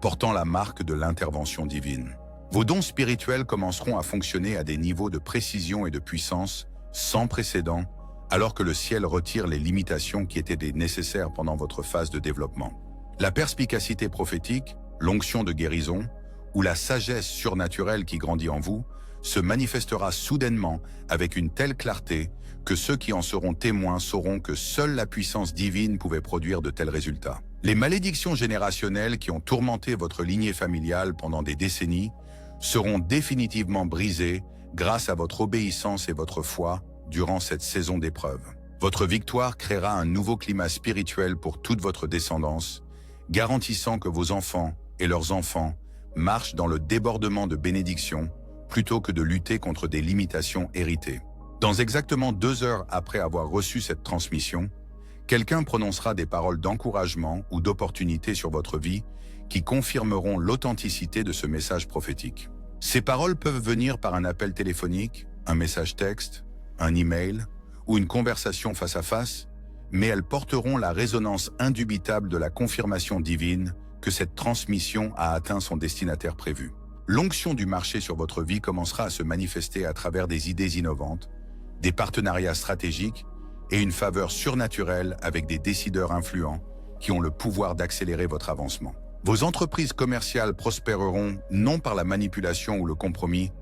portant la marque de l'intervention divine. Vos dons spirituels commenceront à fonctionner à des niveaux de précision et de puissance sans précédent, alors que le ciel retire les limitations qui étaient nécessaires pendant votre phase de développement. La perspicacité prophétique, l'onction de guérison ou la sagesse surnaturelle qui grandit en vous se manifestera soudainement avec une telle clarté que ceux qui en seront témoins sauront que seule la puissance divine pouvait produire de tels résultats. Les malédictions générationnelles qui ont tourmenté votre lignée familiale pendant des décennies seront définitivement brisées grâce à votre obéissance et votre foi durant cette saison d'épreuve. Votre victoire créera un nouveau climat spirituel pour toute votre descendance, garantissant que vos enfants et leurs enfants marchent dans le débordement de bénédictions plutôt que de lutter contre des limitations héritées. Dans exactement 2 heures après avoir reçu cette transmission, quelqu'un prononcera des paroles d'encouragement ou d'opportunité sur votre vie qui confirmeront l'authenticité de ce message prophétique. Ces paroles peuvent venir par un appel téléphonique, un message texte, un email ou une conversation face à face, mais elles porteront la résonance indubitable de la confirmation divine que cette transmission a atteint son destinataire prévu. L'onction du marché sur votre vie commencera à se manifester à travers des idées innovantes, des partenariats stratégiques et une faveur surnaturelle avec des décideurs influents qui ont le pouvoir d'accélérer votre avancement. Vos entreprises commerciales prospéreront non par la manipulation ou le compromis,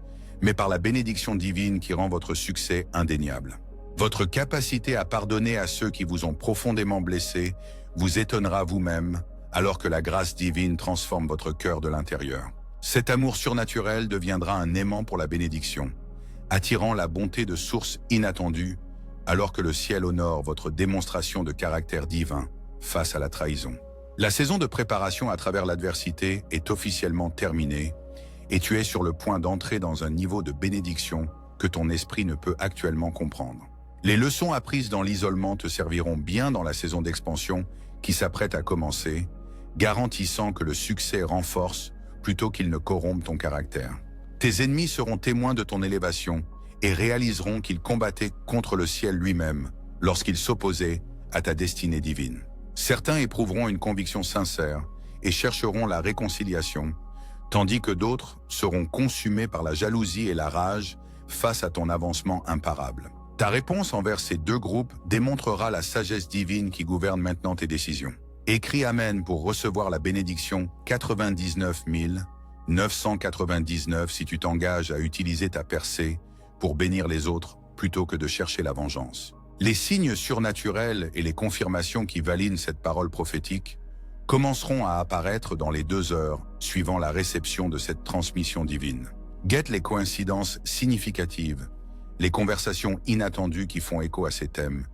mais par la bénédiction divine qui rend votre succès indéniable. Votre capacité à pardonner à ceux qui vous ont profondément blessé vous étonnera vous-même, alors que la grâce divine transforme votre cœur de l'intérieur. Cet amour surnaturel deviendra un aimant pour la bénédiction, attirant la bonté de sources inattendues, alors que le ciel honore votre démonstration de caractère divin face à la trahison. La saison de préparation à travers l'adversité est officiellement terminée et tu es sur le point d'entrer dans un niveau de bénédiction que ton esprit ne peut actuellement comprendre. Les leçons apprises dans l'isolement te serviront bien dans la saison d'expansion qui s'apprête à commencer, garantissant que le succès renforce plutôt qu'il ne corrompt ton caractère. Tes ennemis seront témoins de ton élévation et réaliseront qu'ils combattaient contre le ciel lui-même lorsqu'ils s'opposaient à ta destinée divine. Certains éprouveront une conviction sincère et chercheront la réconciliation, tandis que d'autres seront consumés par la jalousie et la rage face à ton avancement imparable. Ta réponse envers ces 2 groupes démontrera la sagesse divine qui gouverne maintenant tes décisions. Écris Amen pour recevoir la bénédiction 99 999 si tu t'engages à utiliser ta percée pour bénir les autres plutôt que de chercher la vengeance. Les signes surnaturels et les confirmations qui valident cette parole prophétique commenceront à apparaître dans les 2 heures suivant la réception de cette transmission divine. Guette les coïncidences significatives, les conversations inattendues qui font écho à ces thèmes,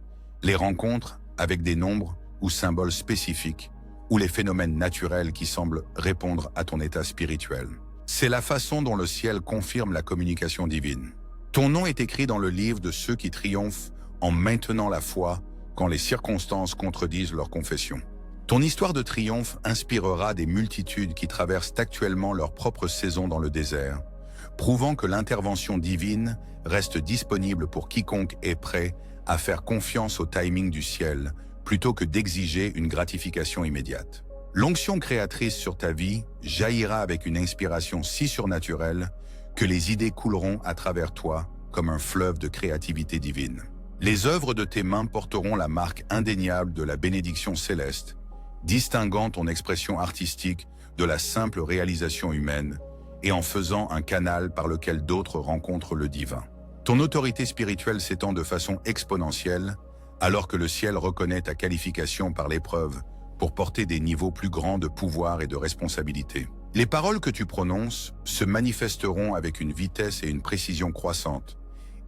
les rencontres avec des nombres ou symboles spécifiques, ou les phénomènes naturels qui semblent répondre à ton état spirituel. C'est la façon dont le ciel confirme la communication divine. Ton nom est écrit dans le livre de ceux qui triomphent en maintenant la foi quand les circonstances contredisent leur confession. Ton histoire de triomphe inspirera des multitudes qui traversent actuellement leur propre saison dans le désert, prouvant que l'intervention divine reste disponible pour quiconque est prêt à faire confiance au timing du ciel plutôt que d'exiger une gratification immédiate. L'onction créatrice sur ta vie jaillira avec une inspiration si surnaturelle que les idées couleront à travers toi comme un fleuve de créativité divine. Les œuvres de tes mains porteront la marque indéniable de la bénédiction céleste, distinguant ton expression artistique de la simple réalisation humaine et en faisant un canal par lequel d'autres rencontrent le divin. Ton autorité spirituelle s'étend de façon exponentielle alors que le ciel reconnaît ta qualification par l'épreuve pour porter des niveaux plus grands de pouvoir et de responsabilité. Les paroles que tu prononces se manifesteront avec une vitesse et une précision croissantes,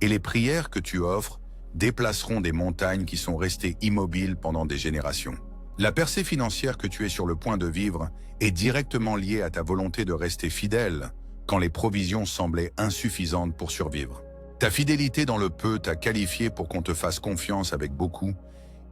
et les prières que tu offres déplaceront des montagnes qui sont restées immobiles pendant des générations. La percée financière que tu es sur le point de vivre est directement liée à ta volonté de rester fidèle quand les provisions semblaient insuffisantes pour survivre. Ta fidélité dans le peu t'a qualifié pour qu'on te fasse confiance avec beaucoup,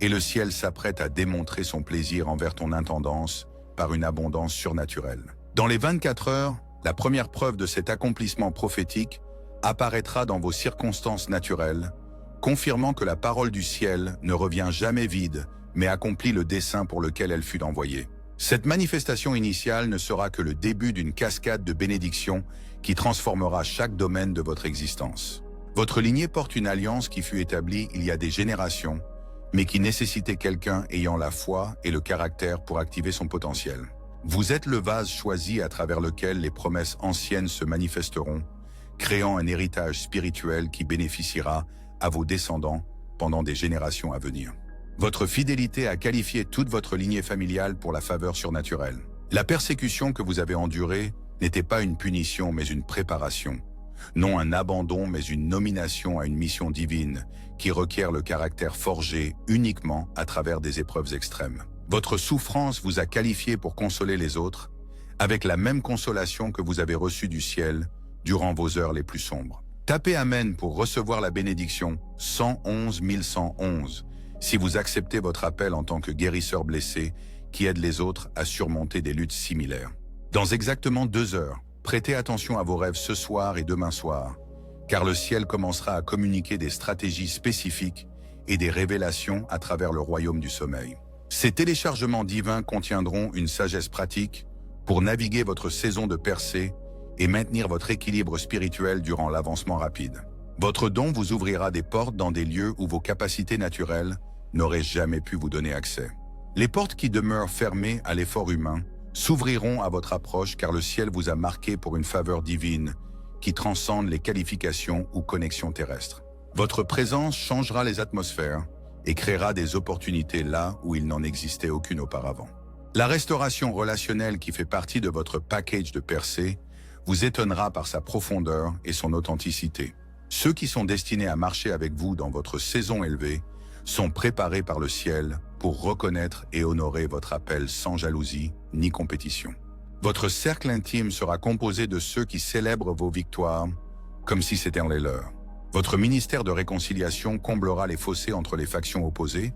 et le ciel s'apprête à démontrer son plaisir envers ton intendance par une abondance surnaturelle. Dans les 24 heures, la première preuve de cet accomplissement prophétique apparaîtra dans vos circonstances naturelles, confirmant que la parole du ciel ne revient jamais vide, mais accomplit le dessein pour lequel elle fut envoyée. Cette manifestation initiale ne sera que le début d'une cascade de bénédictions qui transformera chaque domaine de votre existence. Votre lignée porte une alliance qui fut établie il y a des générations, mais qui nécessitait quelqu'un ayant la foi et le caractère pour activer son potentiel. Vous êtes le vase choisi à travers lequel les promesses anciennes se manifesteront, créant un héritage spirituel qui bénéficiera à vos descendants pendant des générations à venir. Votre fidélité a qualifié toute votre lignée familiale pour la faveur surnaturelle. La persécution que vous avez endurée n'était pas une punition mais une préparation. Non un abandon mais une nomination à une mission divine qui requiert le caractère forgé uniquement à travers des épreuves extrêmes. Votre souffrance vous a qualifié pour consoler les autres avec la même consolation que vous avez reçue du ciel durant vos heures les plus sombres. Tapez Amen pour recevoir la bénédiction 111 111 si vous acceptez votre appel en tant que guérisseur blessé qui aide les autres à surmonter des luttes similaires. Dans exactement 2 heures, prêtez attention à vos rêves ce soir et demain soir, car le ciel commencera à communiquer des stratégies spécifiques et des révélations à travers le royaume du sommeil. Ces téléchargements divins contiendront une sagesse pratique pour naviguer votre saison de percée et maintenir votre équilibre spirituel durant l'avancement rapide. Votre don vous ouvrira des portes dans des lieux où vos capacités naturelles n'auraient jamais pu vous donner accès. Les portes qui demeurent fermées à l'effort humain s'ouvriront à votre approche car le ciel vous a marqué pour une faveur divine qui transcende les qualifications ou connexions terrestres. Votre présence changera les atmosphères et créera des opportunités là où il n'en existait aucune auparavant. La restauration relationnelle qui fait partie de votre package de percée vous étonnera par sa profondeur et son authenticité. Ceux qui sont destinés à marcher avec vous dans votre saison élevée sont préparés par le ciel pour reconnaître et honorer votre appel sans jalousie ni compétition. Votre cercle intime sera composé de ceux qui célèbrent vos victoires comme si c'était les leurs. Votre ministère de réconciliation comblera les fossés entre les factions opposées,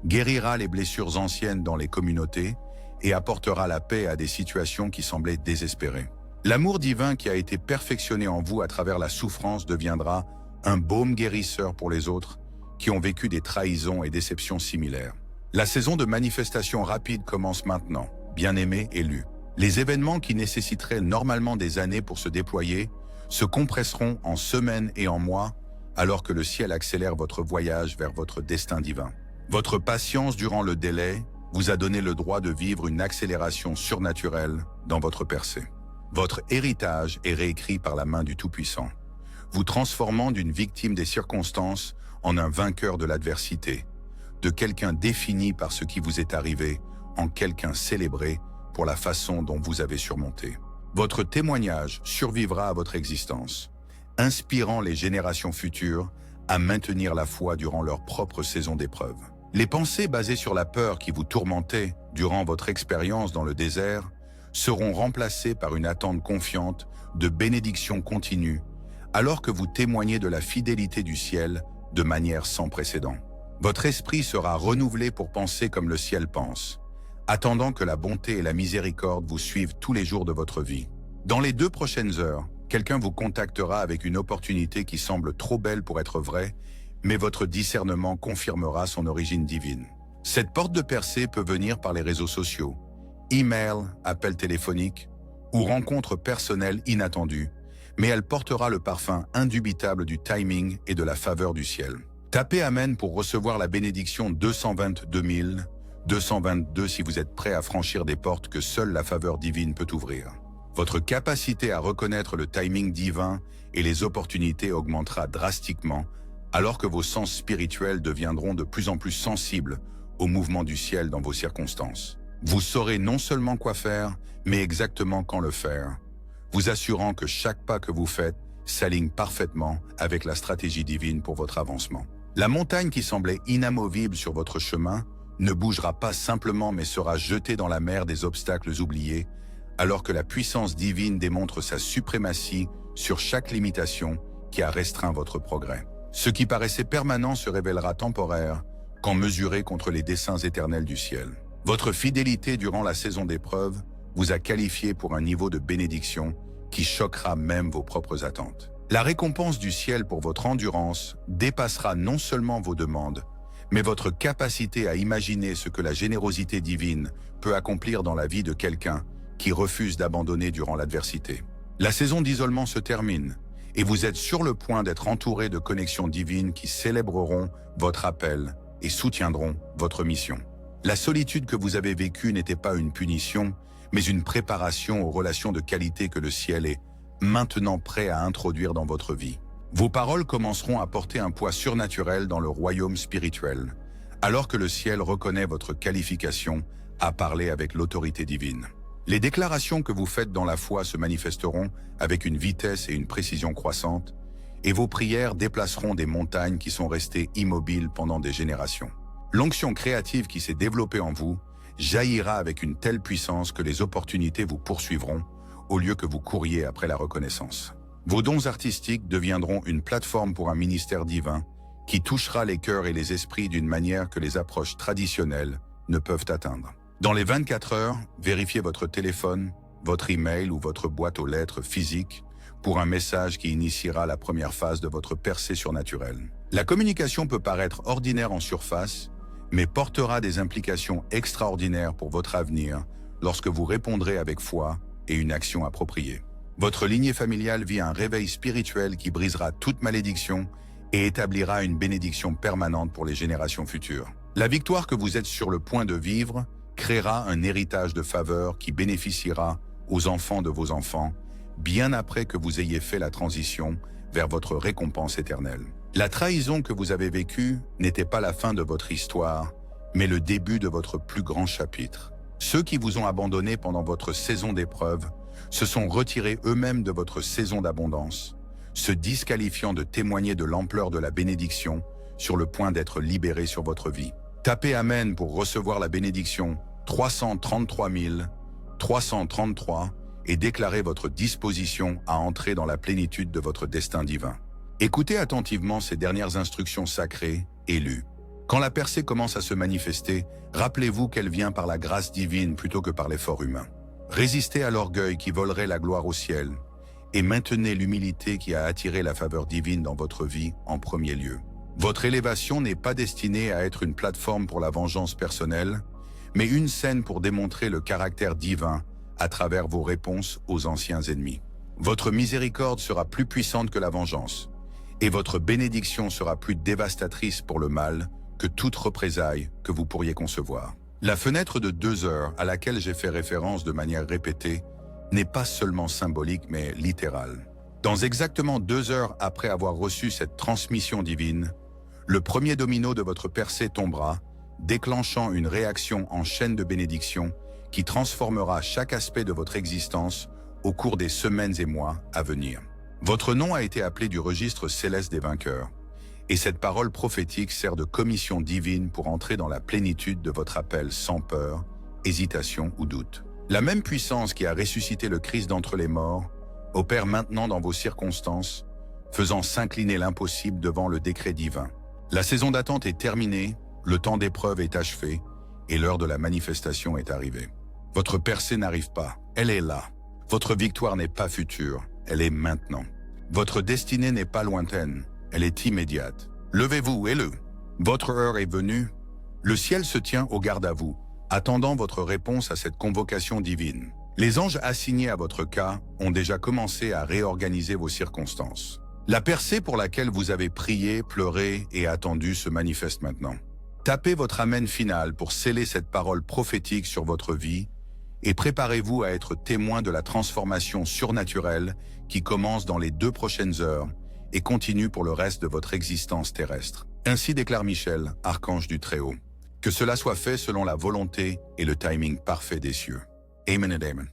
guérira les blessures anciennes dans les communautés et apportera la paix à des situations qui semblaient désespérées. L'amour divin qui a été perfectionné en vous à travers la souffrance deviendra un baume guérisseur pour les autres qui ont vécu des trahisons et déceptions similaires. La saison de manifestation rapide commence maintenant, bien-aimés élus. Les événements qui nécessiteraient normalement des années pour se déployer se compresseront en semaines et en mois alors que le ciel accélère votre voyage vers votre destin divin. Votre patience durant le délai vous a donné le droit de vivre une accélération surnaturelle dans votre percée. Votre héritage est réécrit par la main du Tout-Puissant, vous transformant d'une victime des circonstances en un vainqueur de l'adversité, de quelqu'un défini par ce qui vous est arrivé en quelqu'un célébré pour la façon dont vous avez surmonté. Votre témoignage survivra à votre existence, inspirant les générations futures à maintenir la foi durant leur propre saison d'épreuve. Les pensées basées sur la peur qui vous tourmentaient durant votre expérience dans le désert seront remplacées par une attente confiante de bénédiction continue, alors que vous témoignez de la fidélité du ciel de manière sans précédent. Votre esprit sera renouvelé pour penser comme le ciel pense, attendant que la bonté et la miséricorde vous suivent tous les jours de votre vie. Dans les 2 prochaines heures, quelqu'un vous contactera avec une opportunité qui semble trop belle pour être vraie, mais votre discernement confirmera son origine divine. Cette porte de percée peut venir par les réseaux sociaux, email, appel téléphonique ou rencontre personnelle inattendue, mais elle portera le parfum indubitable du timing et de la faveur du ciel. Tapez Amen pour recevoir la bénédiction 222 222 si vous êtes prêt à franchir des portes que seule la faveur divine peut ouvrir. Votre capacité à reconnaître le timing divin et les opportunités augmentera drastiquement alors que vos sens spirituels deviendront de plus en plus sensibles au mouvement du ciel dans vos circonstances. Vous saurez non seulement quoi faire, mais exactement quand le faire, vous assurant que chaque pas que vous faites s'aligne parfaitement avec la stratégie divine pour votre avancement. La montagne qui semblait inamovible sur votre chemin ne bougera pas simplement mais sera jeté dans la mer des obstacles oubliés, alors que la puissance divine démontre sa suprématie sur chaque limitation qui a restreint votre progrès. Ce qui paraissait permanent se révélera temporaire quand mesuré contre les desseins éternels du ciel. Votre fidélité durant la saison d'épreuve vous a qualifié pour un niveau de bénédiction qui choquera même vos propres attentes. La récompense du ciel pour votre endurance dépassera non seulement vos demandes, mais votre capacité à imaginer ce que la générosité divine peut accomplir dans la vie de quelqu'un qui refuse d'abandonner durant l'adversité. La saison d'isolement se termine et vous êtes sur le point d'être entouré de connexions divines qui célébreront votre appel et soutiendront votre mission. La solitude que vous avez vécue n'était pas une punition, mais une préparation aux relations de qualité que le ciel est maintenant prêt à introduire dans votre vie. Vos paroles commenceront à porter un poids surnaturel dans le royaume spirituel, alors que le ciel reconnaît votre qualification à parler avec l'autorité divine. Les déclarations que vous faites dans la foi se manifesteront avec une vitesse et une précision croissantes, et vos prières déplaceront des montagnes qui sont restées immobiles pendant des générations. L'onction créative qui s'est développée en vous jaillira avec une telle puissance que les opportunités vous poursuivront, au lieu que vous couriez après la reconnaissance. Vos dons artistiques deviendront une plateforme pour un ministère divin qui touchera les cœurs et les esprits d'une manière que les approches traditionnelles ne peuvent atteindre. Dans les 24 heures, vérifiez votre téléphone, votre email ou votre boîte aux lettres physique pour un message qui initiera la première phase de votre percée surnaturelle. La communication peut paraître ordinaire en surface, mais portera des implications extraordinaires pour votre avenir lorsque vous répondrez avec foi et une action appropriée. Votre lignée familiale vit un réveil spirituel qui brisera toute malédiction et établira une bénédiction permanente pour les générations futures. La victoire que vous êtes sur le point de vivre créera un héritage de faveur qui bénéficiera aux enfants de vos enfants, bien après que vous ayez fait la transition vers votre récompense éternelle. La trahison que vous avez vécue n'était pas la fin de votre histoire, mais le début de votre plus grand chapitre. Ceux qui vous ont abandonné pendant votre saison d'épreuve se sont retirés eux-mêmes de votre saison d'abondance, se disqualifiant de témoigner de l'ampleur de la bénédiction sur le point d'être libérés sur votre vie. Tapez Amen pour recevoir la bénédiction 333 333 et déclarez votre disposition à entrer dans la plénitude de votre destin divin. Écoutez attentivement ces dernières instructions sacrées et lues. Quand la percée commence à se manifester, rappelez-vous qu'elle vient par la grâce divine plutôt que par l'effort humain. Résistez à l'orgueil qui volerait la gloire au ciel et maintenez l'humilité qui a attiré la faveur divine dans votre vie en premier lieu. Votre élévation n'est pas destinée à être une plateforme pour la vengeance personnelle, mais une scène pour démontrer le caractère divin à travers vos réponses aux anciens ennemis. Votre miséricorde sera plus puissante que la vengeance, et votre bénédiction sera plus dévastatrice pour le mal que toute représaille que vous pourriez concevoir. La fenêtre de 2 heures à laquelle j'ai fait référence de manière répétée n'est pas seulement symbolique mais littérale. Dans exactement 2 heures après avoir reçu cette transmission divine, le premier domino de votre percée tombera, déclenchant une réaction en chaîne de bénédiction qui transformera chaque aspect de votre existence au cours des semaines et mois à venir. Votre nom a été appelé du registre céleste des vainqueurs, et cette parole prophétique sert de commission divine pour entrer dans la plénitude de votre appel sans peur, hésitation ou doute. La même puissance qui a ressuscité le Christ d'entre les morts opère maintenant dans vos circonstances, faisant s'incliner l'impossible devant le décret divin. La saison d'attente est terminée, le temps d'épreuve est achevé, et l'heure de la manifestation est arrivée. Votre percée n'arrive pas, elle est là. Votre victoire n'est pas future, elle est maintenant. Votre destinée n'est pas lointaine, elle est immédiate. Levez-vous, et votre heure est venue. Le ciel se tient au garde à vous, attendant votre réponse à cette convocation divine. Les anges assignés à votre cas ont déjà commencé à réorganiser vos circonstances. La percée pour laquelle vous avez prié, pleuré et attendu se manifeste maintenant. Tapez votre Amen final pour sceller cette parole prophétique sur votre vie et préparez-vous à être témoin de la transformation surnaturelle qui commence dans les 2 prochaines heures et continue pour le reste de votre existence terrestre. Ainsi déclare Michel, archange du Très-Haut. Que cela soit fait selon la volonté et le timing parfait des cieux. Amen et amen.